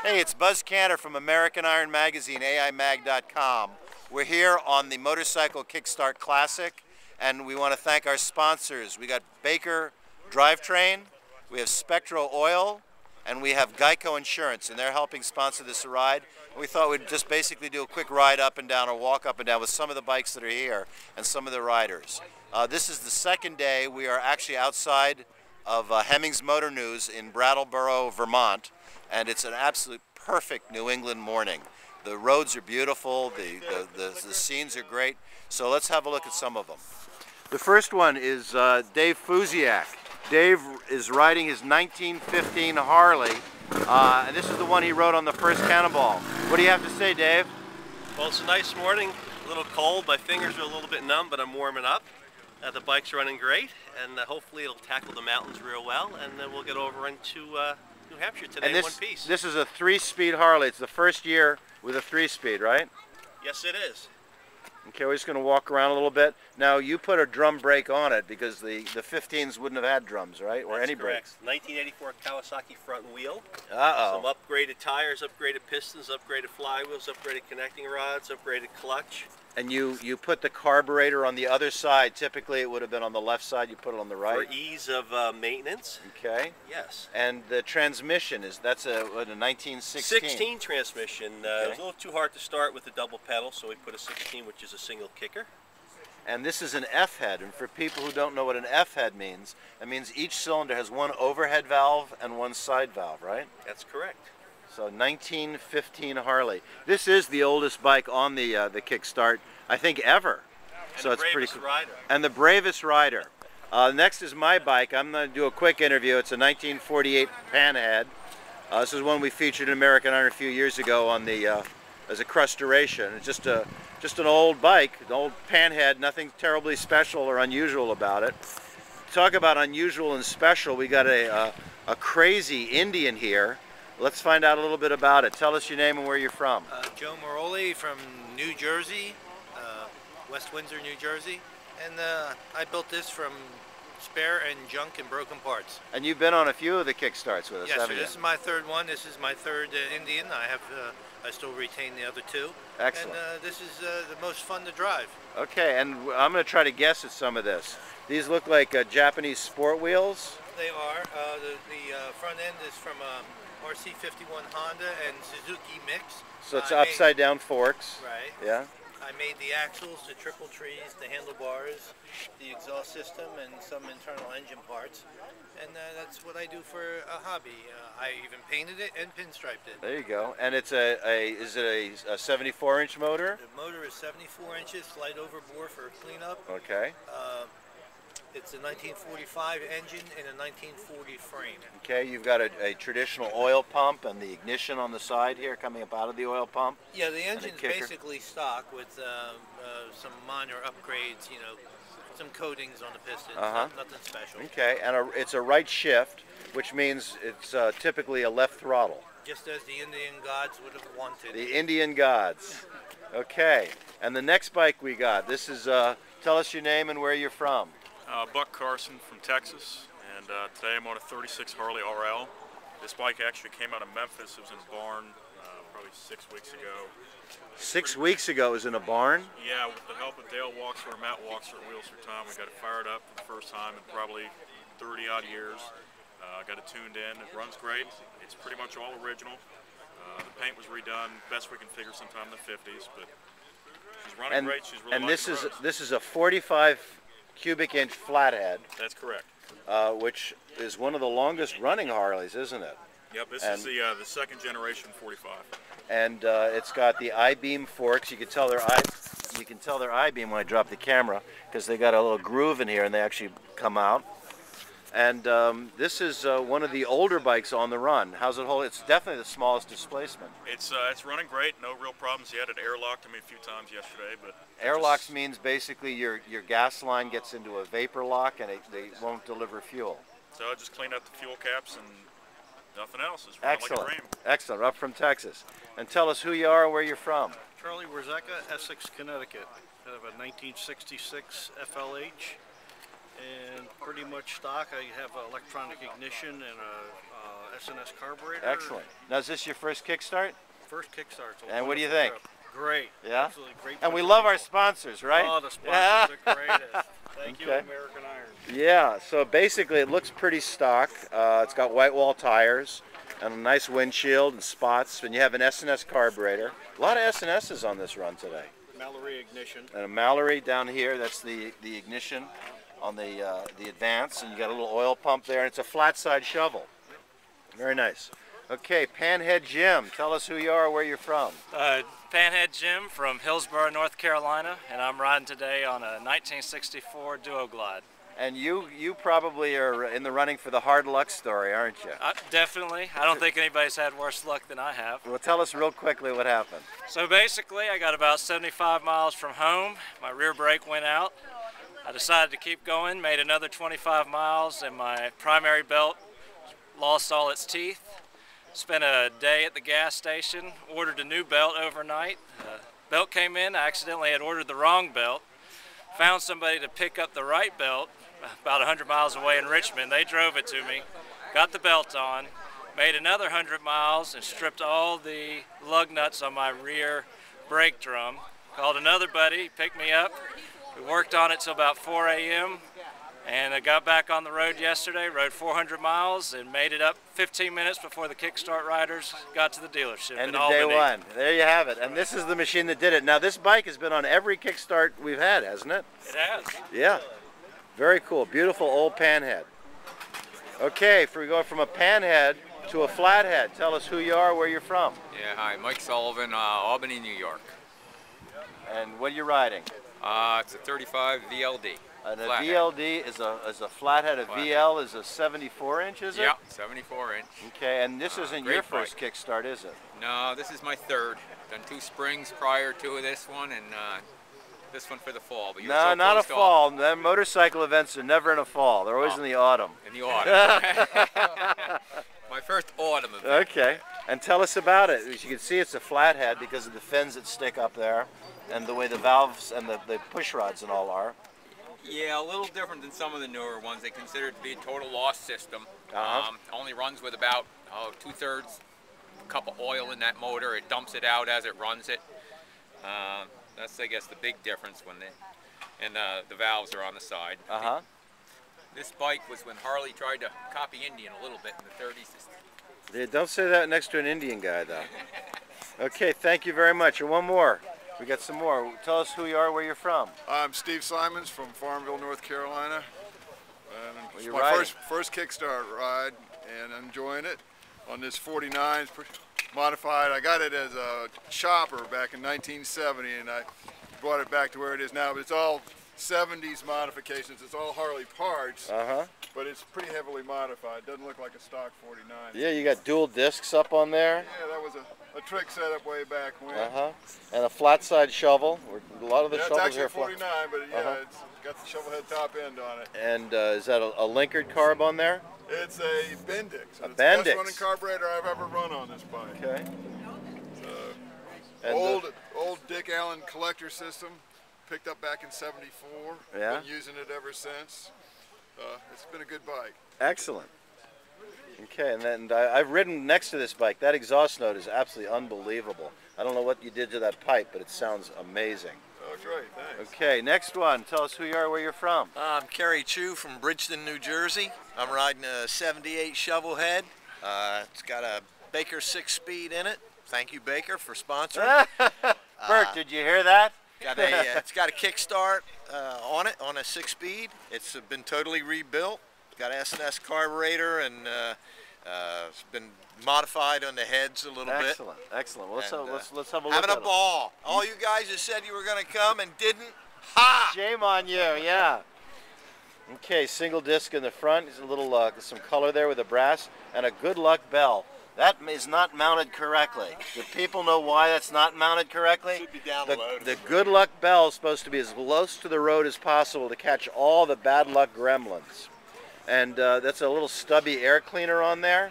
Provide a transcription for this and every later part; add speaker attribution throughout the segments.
Speaker 1: Hey, it's Buzz Cantor from American Iron Magazine, AIMag.com. We're here on the Motorcycle Kickstart Classic, and we want to thank our sponsors. We got Baker Drivetrain, we have Spectro Oil, and we have Geico Insurance, and they're helping sponsor this ride. And we thought we'd just basically do a quick ride up and down or walk up and down with some of the bikes that are here and some of the riders. This is the second day. We are actually outside of Hemmings Motor News in Brattleboro, Vermont, and it's an absolute perfect New England morning. The roads are beautiful, the scenes are great, so let's have a look at some of them. The first one is Dave Fusiak. Dave is riding his 1915 Harley, and this is the one he rode on the first Cannonball. What do you have to say, Dave?
Speaker 2: Well, it's a nice morning, a little cold, my fingers are a little bit numb, but I'm warming up. The bike's running great, and hopefully it'll tackle the mountains real well, and then we'll get over into New Hampshire today in one piece.
Speaker 1: This is a 3-speed Harley. It's the first year with a 3-speed, right?
Speaker 2: Yes, it is.
Speaker 1: Okay, we're just going to walk around a little bit. Now, you put a drum brake on it because the 15s wouldn't have had drums, right? Or
Speaker 2: That's
Speaker 1: any
Speaker 2: correct.
Speaker 1: brakes.
Speaker 2: 1984 Kawasaki front wheel.
Speaker 1: Uh-oh.
Speaker 2: Some upgraded tires, upgraded pistons, upgraded flywheels, upgraded connecting rods, upgraded clutch.
Speaker 1: And you put the carburetor on the other side. Typically, it would have been on the left side. You put it on the right.
Speaker 2: For ease of maintenance.
Speaker 1: Okay.
Speaker 2: Yes.
Speaker 1: And the transmission, that's a 1916?
Speaker 2: 16 transmission.
Speaker 1: Okay.
Speaker 2: It was a little too hard to start with the double pedal, so we put a 16, which is a single kicker.
Speaker 1: And this is an F-head. And for people who don't know what an F-head means, it means each cylinder has one overhead valve and one side valve, right?
Speaker 2: That's correct.
Speaker 1: So 1915 Harley. This is the oldest bike on the Kickstart, I think, ever.
Speaker 2: And
Speaker 1: so
Speaker 2: the
Speaker 1: it's pretty
Speaker 2: bravest
Speaker 1: cool.
Speaker 2: rider.
Speaker 1: And the bravest rider. Next is my bike. I'm going to do a quick interview. It's a 1948 Panhead. This is one we featured in American Iron a few years ago on the as a crustoration. It's just an old bike, an old Panhead. Nothing terribly special or unusual about it. Talk about unusual and special. We got a crazy Indian here. Let's find out a little bit about it. Tell us your name and where you're from.
Speaker 3: Joe Moroli from New Jersey, West Windsor, New Jersey. And I built this from spare and junk and broken parts.
Speaker 1: And you've been on a few of the Kickstarts with us,
Speaker 3: yes,
Speaker 1: haven't
Speaker 3: sir.
Speaker 1: you?
Speaker 3: This is my third one. This is my third Indian. I still retain the other two.
Speaker 1: Excellent.
Speaker 3: And this is the most fun to drive.
Speaker 1: Okay, and I'm going to try to guess at some of this. These look like Japanese sport wheels.
Speaker 3: They are. The front end is from RC51 Honda and Suzuki mix.
Speaker 1: So it's upside down forks.
Speaker 3: Right.
Speaker 1: Yeah.
Speaker 3: I made the axles, the triple trees, the handlebars, the exhaust system, and some internal engine parts. And that's what I do for a hobby. I even painted it and pinstriped it.
Speaker 1: There you go. And it's is it a 74-inch motor?
Speaker 3: The motor is 74 inches, light over bore for cleanup.
Speaker 1: Okay.
Speaker 3: It's a 1945 engine and a 1940 frame.
Speaker 1: Okay, you've got a traditional oil pump and the ignition on the side here coming up out of the oil pump.
Speaker 3: Yeah, the engine's basically stock with some minor upgrades, you know, some coatings on the pistons, nothing special.
Speaker 1: Okay, and it's a right shift, which means it's typically a left throttle.
Speaker 3: Just as the Indian gods would have wanted.
Speaker 1: The Indian gods. Okay, and the next bike we got, this is, tell us your name and where you're from.
Speaker 4: Buck Carson from Texas, and today I'm on a 36 Harley RL. This bike actually came out of Memphis. It was in a barn probably 6 weeks ago.
Speaker 1: 6 weeks ago it was in a barn?
Speaker 4: Yeah, with the help of Dale Walksler, Matt Walksler, Wheels for Time, we got it fired up for the first time in probably 30 odd years. Got it tuned in. It runs great. It's pretty much all original. The paint was redone, best we can figure sometime in the 50s, but she's running great. She's really
Speaker 1: this is a 45 cubic inch flathead.
Speaker 4: That's correct.
Speaker 1: Which is one of the longest running Harleys, isn't it?
Speaker 4: Yep, this is the second generation 45.
Speaker 1: And it's got the I-beam forks. You can tell they're I-beam when I drop the camera because they got a little groove in here and they actually come out. And this is one of the older bikes on the run. How's it hold? It's definitely the smallest displacement.
Speaker 4: It's running great, no real problems yet. It airlocked me a few times yesterday, but
Speaker 1: airlocks means basically your gas line gets into a vapor lock and they won't deliver fuel.
Speaker 4: So I just cleaned out the fuel caps and nothing else. It's running like a dream.
Speaker 1: Excellent. Up from Texas. And tell us who you are and where you're from.
Speaker 5: Charlie Warzeka, Essex, Connecticut. I have a 1966 FLH. And pretty much stock. I have electronic ignition and a SNS carburetor.
Speaker 1: Excellent. Now, is this your first Kickstart?
Speaker 5: First Kickstart.
Speaker 1: And what do you think?
Speaker 5: Trip. Great.
Speaker 1: Yeah?
Speaker 5: Absolutely great.
Speaker 1: And we love our sponsors, right?
Speaker 5: Oh, the sponsors are greatest. Thank you,
Speaker 1: Okay.
Speaker 5: American Iron.
Speaker 1: Yeah, so basically it looks pretty stock. It's got white wall tires and a nice windshield and spots, and you have an SNS carburetor. A lot of SNSs on this run today.
Speaker 5: Mallory ignition.
Speaker 1: And a Mallory down here, that's the ignition on the Advance, and you got a little oil pump there, and it's a flat side shovel. Very nice. Okay, Panhead Jim, tell us who you are, where you're from.
Speaker 6: Panhead Jim from Hillsborough, North Carolina, and I'm riding today on a 1964 Duo Glide.
Speaker 1: And you probably are in the running for the hard luck story, aren't you?
Speaker 6: Definitely. I don't think anybody's had worse luck than I have.
Speaker 1: Well, tell us real quickly what happened.
Speaker 6: So basically, I got about 75 miles from home. My rear brake went out. I decided to keep going, made another 25 miles, and my primary belt lost all its teeth. Spent a day at the gas station, ordered a new belt overnight. Belt came in, I accidentally had ordered the wrong belt. Found somebody to pick up the right belt about 100 miles away in Richmond. They drove it to me, got the belt on, made another 100 miles and stripped all the lug nuts on my rear brake drum. Called another buddy, picked me up. We worked on it till about 4 a.m. and I got back on the road yesterday, rode 400 miles and made it up 15 minutes before the Kickstart riders got to the dealership.
Speaker 1: End
Speaker 6: in
Speaker 1: of day
Speaker 6: Albany.
Speaker 1: one. There you have it. And this is the machine that did it. Now this bike has been on every Kickstart we've had, hasn't it?
Speaker 6: It has.
Speaker 1: Yeah. Very cool. Beautiful old Panhead. Okay, if we go from a Panhead to a Flathead, tell us who you are, where you're from.
Speaker 7: Yeah, hi, Mike Sullivan, Albany, New York.
Speaker 1: And what are you riding?
Speaker 7: It's a 35 VLD.
Speaker 1: And a
Speaker 7: Flathead.
Speaker 1: VLD is a flathead. A
Speaker 7: Flathead.
Speaker 1: VL is a 74-inch, is it?
Speaker 7: Yeah, 74-inch.
Speaker 1: Okay, and this isn't your
Speaker 7: great
Speaker 1: first Kickstart, is it?
Speaker 7: No, this is my third. Done 2 springs prior to this one, and this one for the fall. But you're
Speaker 1: No,
Speaker 7: so
Speaker 1: not a
Speaker 7: close to
Speaker 1: fall. The motorcycle events are never in a fall. They're always in the autumn.
Speaker 7: In the autumn. My first autumn event.
Speaker 1: Okay, and tell us about it. As you can see, it's a flathead because of the fins that stick up there and the way the valves and the push rods and all are.
Speaker 7: Yeah, a little different than some of the newer ones. They consider it to be a total loss system. Only runs with about 2/3 cup of oil in that motor. It dumps it out as it runs it. That's, I guess, the big difference when the valves are on the side. This bike was when Harley tried to copy Indian a little bit in the 30s.
Speaker 1: Yeah, don't say that next to an Indian guy, though. Okay, thank you very much. And one more. We got some more. Tell us who you are, where you're from.
Speaker 8: I'm Steve Simons from Farmville, North Carolina. And it's
Speaker 1: you're
Speaker 8: my
Speaker 1: riding.
Speaker 8: first Kickstart ride, and I'm enjoying it on this 49 modified. I got it as a chopper back in 1970, and I brought it back to where it is now. But it's all 70s modifications. It's all Harley parts, but it's pretty heavily modified. It doesn't look like a stock 49.
Speaker 1: Yeah, you got dual discs up on there.
Speaker 8: Yeah, that was a trick setup way back when.
Speaker 1: And a flat side shovel. A lot of the
Speaker 8: Yeah, it's
Speaker 1: shovels
Speaker 8: actually
Speaker 1: are
Speaker 8: a 49, but yeah, it's got the shovel head top end on it.
Speaker 1: And is that a linkered carb on there?
Speaker 8: It's a Bendix.
Speaker 1: A
Speaker 8: It's the
Speaker 1: Bendix.
Speaker 8: best running carburetor I've ever run on this bike.
Speaker 1: Okay.
Speaker 8: Old Dick Allen collector system, picked up back in '74.
Speaker 1: Yeah.
Speaker 8: Been using it ever since. It's been a good bike.
Speaker 1: Excellent. Okay, and then I've ridden next to this bike. That exhaust note is absolutely unbelievable. I don't know what you did to that pipe, but it sounds amazing.
Speaker 8: Oh, great, thanks.
Speaker 1: Okay, next one. Tell us who you are, where you're from.
Speaker 9: I'm Kerry Chu from Bridgeton, New Jersey. I'm riding a 78 Shovelhead. It's got a Baker 6-speed in it. Thank you, Baker, for sponsoring.
Speaker 1: Bert, did you hear that?
Speaker 9: It's got a Kickstart on it, on a 6-speed. It's been totally rebuilt. It's got an SNS carburetor, and it's been modified on the heads a little bit.
Speaker 1: Excellent, excellent. Well, let's have a look
Speaker 9: Having
Speaker 1: at
Speaker 9: a ball. All you guys that said you were going to come and didn't, ha!
Speaker 1: Shame on you, yeah. Okay, single disc in the front. There's a little some color there with the brass, and a good luck bell. That is not mounted correctly. Do people know why that's not mounted correctly?
Speaker 9: Should be down below.
Speaker 1: The good luck bell is supposed to be as close to the road as possible to catch all the bad luck gremlins. And that's a little stubby air cleaner on there.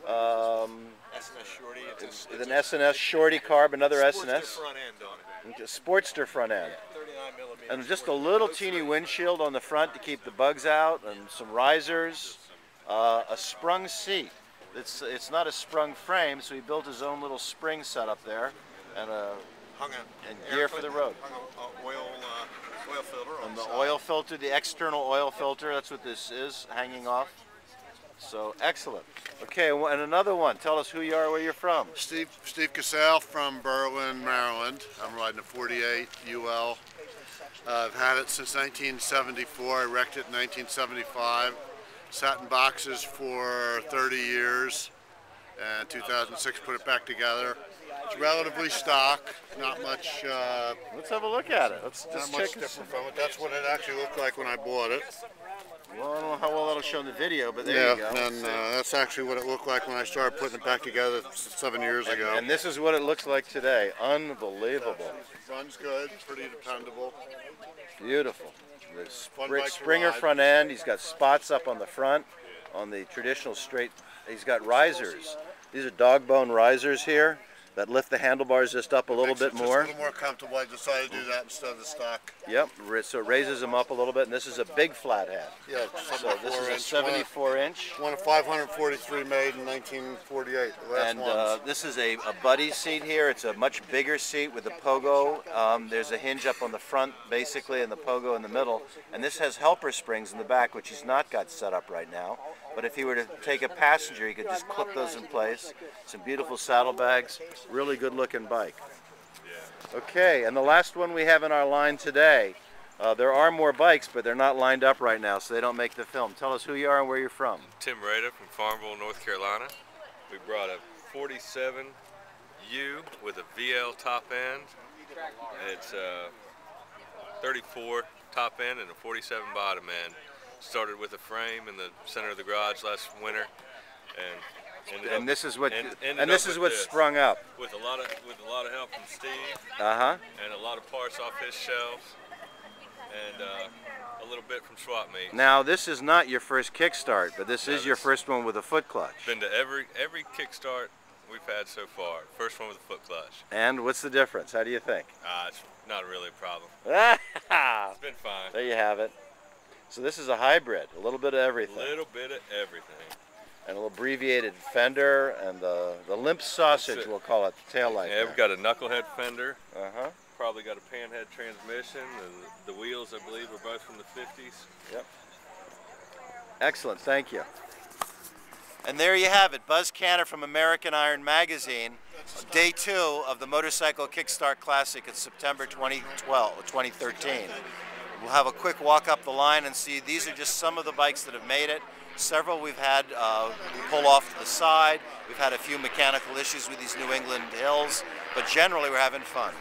Speaker 9: SNS Shorty. It's
Speaker 1: With an SNS Shorty carb, another
Speaker 9: Sportster
Speaker 1: SNS.
Speaker 9: front end on it.
Speaker 1: Sportster front end.
Speaker 9: 39 millimeter.
Speaker 1: And just a little teeny windshield on the front to keep the bugs out, and some risers, a sprung seat. it's not a sprung frame, so he built his own little spring setup there, and gear for the road.
Speaker 9: Hung an oil filter on
Speaker 1: And
Speaker 9: the
Speaker 1: the
Speaker 9: side.
Speaker 1: oil filter, the external oil filter, that's what this is, hanging off. So excellent. Okay, and another one. Tell us who you are, where you're from.
Speaker 10: Steve Casale from Berlin, Maryland. I'm riding a 48 UL. I've had it since 1974. I wrecked it in 1975. Sat in boxes for 30 years. And 2006 put it back together. It's relatively stock, not much.
Speaker 1: Let's have a look at it. Let's
Speaker 10: not
Speaker 1: just
Speaker 10: much
Speaker 1: check
Speaker 10: different from it. That's what it actually looked like when I bought it.
Speaker 1: Well, I don't know how well that'll show in the video, but there you go.
Speaker 10: And that's actually what it looked like when I started putting it back together 7 years ago.
Speaker 1: And this is what it looks like today. Unbelievable.
Speaker 10: Runs good, pretty dependable.
Speaker 1: Beautiful. The
Speaker 10: Fun bike to
Speaker 1: Springer
Speaker 10: ride.
Speaker 1: front end. He's got spots up on the front, on the traditional straight. He's got risers. These are dog bone risers here that lift the handlebars just up a little bit more.
Speaker 10: Just a little more comfortable. I decided to do that instead of the stock.
Speaker 1: Yep, so it raises them up a little bit, and this is a big flathead.
Speaker 10: Yeah,
Speaker 1: So this is a 74 inch.
Speaker 10: One of 543 made in 1948. The last
Speaker 1: And
Speaker 10: ones.
Speaker 1: this is a buddy seat here. It's a much bigger seat with a pogo. There's a hinge up on the front, basically, and the pogo in the middle. And this has helper springs in the back, which he's not got set up right now. But if he were to take a passenger, he could just clip those in place. Some beautiful saddlebags. Really good looking bike. Okay, and the last one we have in our line today. There are more bikes, but they're not lined up right now, so they don't make the film. Tell us who you are and where you're from.
Speaker 11: Tim Rada from Farmville, North Carolina. We brought a 47U with a VL top end. It's a 34 top end and a 47 bottom end. Started with a frame in the center of the garage last winter,
Speaker 1: And this is what
Speaker 11: ended
Speaker 1: this
Speaker 11: up
Speaker 1: is
Speaker 11: with
Speaker 1: what's
Speaker 11: this.
Speaker 1: sprung up.
Speaker 11: with a lot of help from Steve
Speaker 1: Uh-huh.
Speaker 11: and a lot of parts off his shelves and a little bit from swap meets.
Speaker 1: Now this is not your first Kickstart, but this
Speaker 11: No,
Speaker 1: is your
Speaker 11: this-
Speaker 1: first one with a foot clutch.
Speaker 11: Been to every Kickstart we've had so far. First one with a foot clutch.
Speaker 1: And what's the difference? How do you think?
Speaker 11: It's not really a problem.
Speaker 1: There
Speaker 11: It's been fine.
Speaker 1: you have it. So this is a hybrid, a little bit of
Speaker 11: A
Speaker 1: everything.
Speaker 11: little bit of everything.
Speaker 1: And a little abbreviated fender and the limp sausage,
Speaker 11: That's it.
Speaker 1: we'll call it, the tail light.
Speaker 11: Yeah, we've got a knucklehead fender.
Speaker 1: Uh-huh.
Speaker 11: Probably got a panhead transmission. And the wheels, I believe, are both from the 50s.
Speaker 1: Yep. Excellent, thank you. And there you have it, Buzz Canner from American Iron Magazine. Day 2 of the Motorcycle Kickstart Classic in September 2013. We'll have a quick walk up the line and see these are just some of the bikes that have made it. Several we've had pull off to the side. We've had a few mechanical issues with these New England hills, but generally we're having fun.